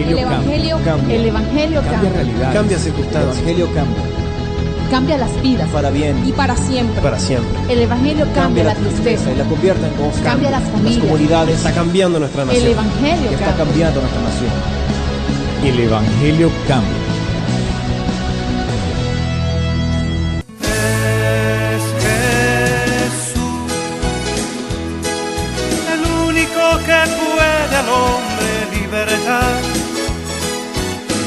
Evangelio cambia. El Evangelio Cambia cambia. realidades. Cambia El circunstancias. Evangelio cambia. Cambia las vidas. Para bien. Y para siempre. Para siempre. El Evangelio cambia la tristeza. y la convierte en gozo. Cambia las familias. comunidades. Está cambiando nuestra El nación. Evangelio Que está cambia. cambiando nuestra nación. El Evangelio cambia. Es Jesús, el único que puede al hombre libertar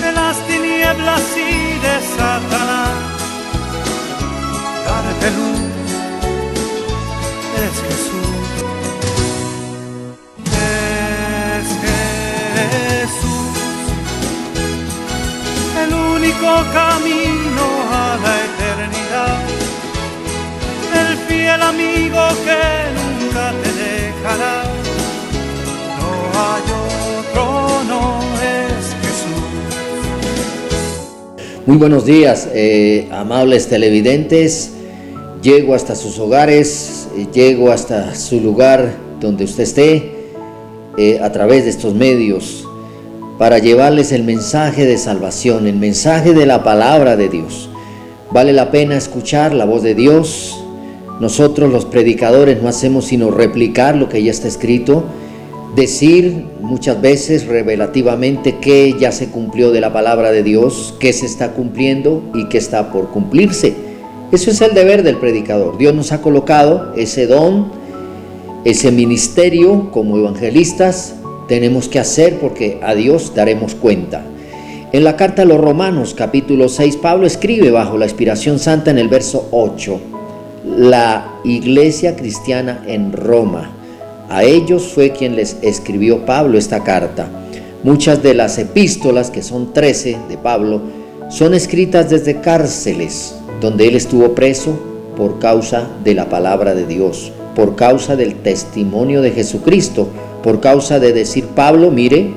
de las tinieblas y de Satanás, darte luz. Es Jesús, es Jesús, el único camino a la eternidad, el fiel amigo que nunca te dejará. No hay otro, no es Jesús. Muy buenos días, amables televidentes. Llego hasta sus hogares, llego hasta su lugar donde usted esté, a través de estos medios, para llevarles el mensaje de salvación, el mensaje de la palabra de Dios. Vale la pena escuchar la voz de Dios. Nosotros los predicadores no hacemos sino replicar lo que ya está escrito, decir muchas veces revelativamente qué ya se cumplió de la palabra de Dios, qué se está cumpliendo y qué está por cumplirse. Eso es el deber del predicador. Dios nos ha colocado ese don, ese ministerio como evangelistas. Tenemos que hacer porque a Dios daremos cuenta. En la carta a los Romanos, capítulo 6, Pablo escribe bajo la inspiración santa en el verso 8, la iglesia cristiana en Roma. A ellos fue quien les escribió Pablo esta carta. Muchas de las epístolas, que son 13 de Pablo, son escritas desde cárceles, donde él estuvo preso por causa de la palabra de Dios, por causa del testimonio de Jesucristo, por causa de decir: Pablo, mire,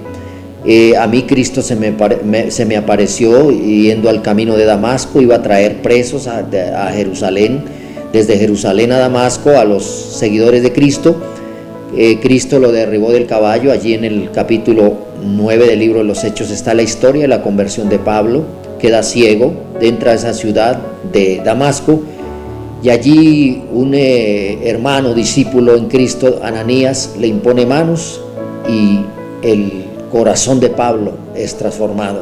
a mí Cristo se me apareció yendo al camino de Damasco, iba a traer presos a Jerusalén, desde Jerusalén a Damasco, a los seguidores de Cristo. Cristo lo derribó del caballo. Allí en el capítulo 9 del libro de los Hechos está la historia de la conversión de Pablo. Queda ciego, entra a esa ciudad de Damasco, y allí un hermano, discípulo en Cristo, Ananías, le impone manos y el corazón de Pablo es transformado.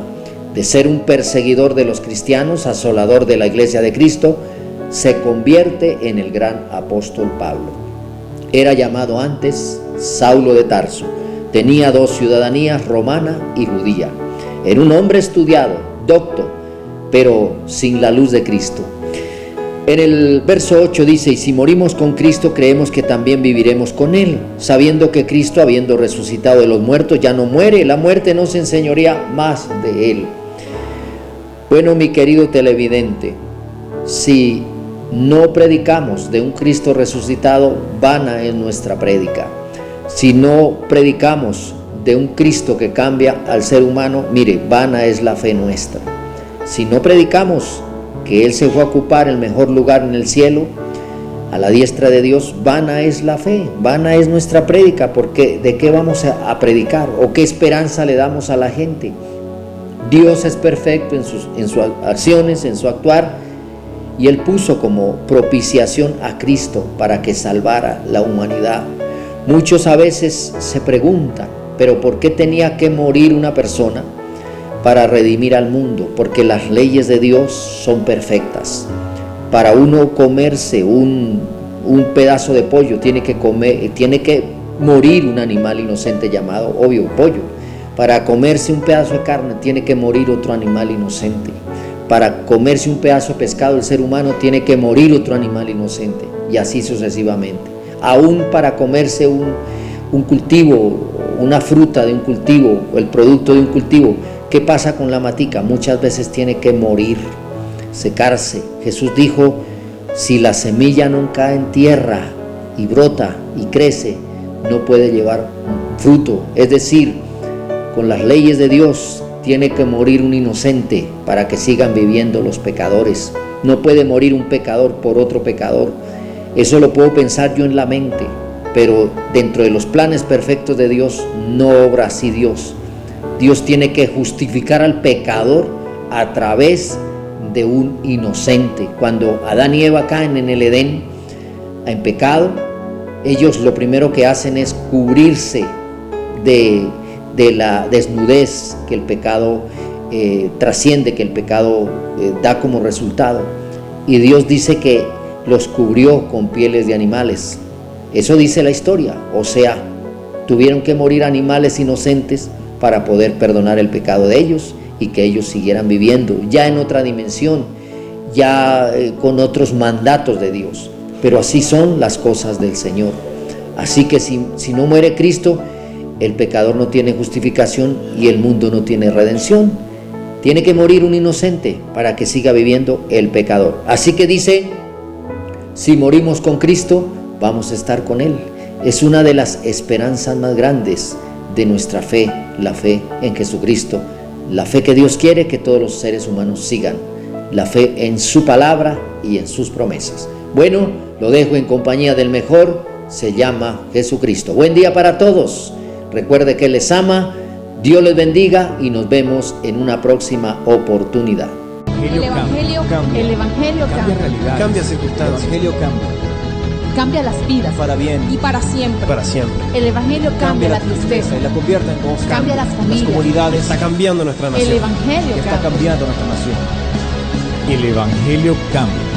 De ser un perseguidor de los cristianos, asolador de la iglesia de Cristo, se convierte en el gran apóstol Pablo. Era llamado antes Saulo de Tarso. Tenía 2 ciudadanías, romana y judía. Era un hombre estudiado, docto, pero sin la luz de Cristo. En el verso 8 dice: y si morimos con Cristo, creemos que también viviremos con Él, sabiendo que Cristo, habiendo resucitado de los muertos, ya no muere, la muerte no se enseñorea más de Él. Bueno, mi querido televidente, si no predicamos de un Cristo resucitado, vana es nuestra prédica. Si no predicamos de un Cristo que cambia al ser humano, mire, vana es la fe nuestra. Si no predicamos que Él se fue a ocupar el mejor lugar en el cielo, a la diestra de Dios, vana es la fe, vana es nuestra prédica, porque ¿de qué vamos a predicar? ¿O qué esperanza le damos a la gente? Dios es perfecto en sus acciones, en su actuar, y Él puso como propiciación a Cristo para que salvara la humanidad. Muchos a veces se preguntan, ¿pero por qué tenía que morir una persona para redimir al mundo? Porque las leyes de Dios son perfectas. Para uno comerse un pedazo de pollo tiene que morir un animal inocente llamado, obvio, pollo. Para comerse un pedazo de carne tiene que morir otro animal inocente. Para comerse un pedazo de pescado, el ser humano tiene que morir otro animal inocente, y así sucesivamente. Aún para comerse un cultivo, una fruta de un cultivo, o el producto de un cultivo, ¿qué pasa con la matica? Muchas veces tiene que morir, secarse. Jesús dijo: si la semilla no cae en tierra y brota y crece, no puede llevar fruto. Es decir, con las leyes de Dios tiene que morir un inocente para que sigan viviendo los pecadores. No puede morir un pecador por otro pecador. Eso lo puedo pensar yo en la mente, pero dentro de los planes perfectos de Dios no obra así Dios. Dios tiene que justificar al pecador a través de un inocente. Cuando Adán y Eva caen en el Edén en pecado, ellos lo primero que hacen es cubrirse de la desnudez que el pecado trasciende, que el pecado da como resultado. Y Dios dice que los cubrió con pieles de animales. Eso dice la historia. O sea, tuvieron que morir animales inocentes para poder perdonar el pecado de ellos y que ellos siguieran viviendo ya en otra dimensión, ya con otros mandatos de Dios. Pero así son las cosas del Señor. Así que si no muere Cristo, el pecador no tiene justificación y el mundo no tiene redención. Tiene que morir un inocente para que siga viviendo el pecador. Así que dice, si morimos con Cristo, vamos a estar con Él. Es una de las esperanzas más grandes de nuestra fe, la fe en Jesucristo, la fe que Dios quiere que todos los seres humanos sigan, la fe en su palabra y en sus promesas. Bueno, lo dejo en compañía del mejor, se llama Jesucristo. Buen día para todos. Recuerde que les ama, Dios les bendiga y nos vemos en una próxima oportunidad. El Evangelio cambia realidades. Cambia circunstancias. El Evangelio cambia las vidas Para bien. y para siempre. Para siempre. El Evangelio cambia la tristeza, y la convierte en gozo. cambia las Las familias. comunidades. Está cambiando nuestra nación. El Evangelio Está cambia. cambiando nuestra nación. El Evangelio cambia.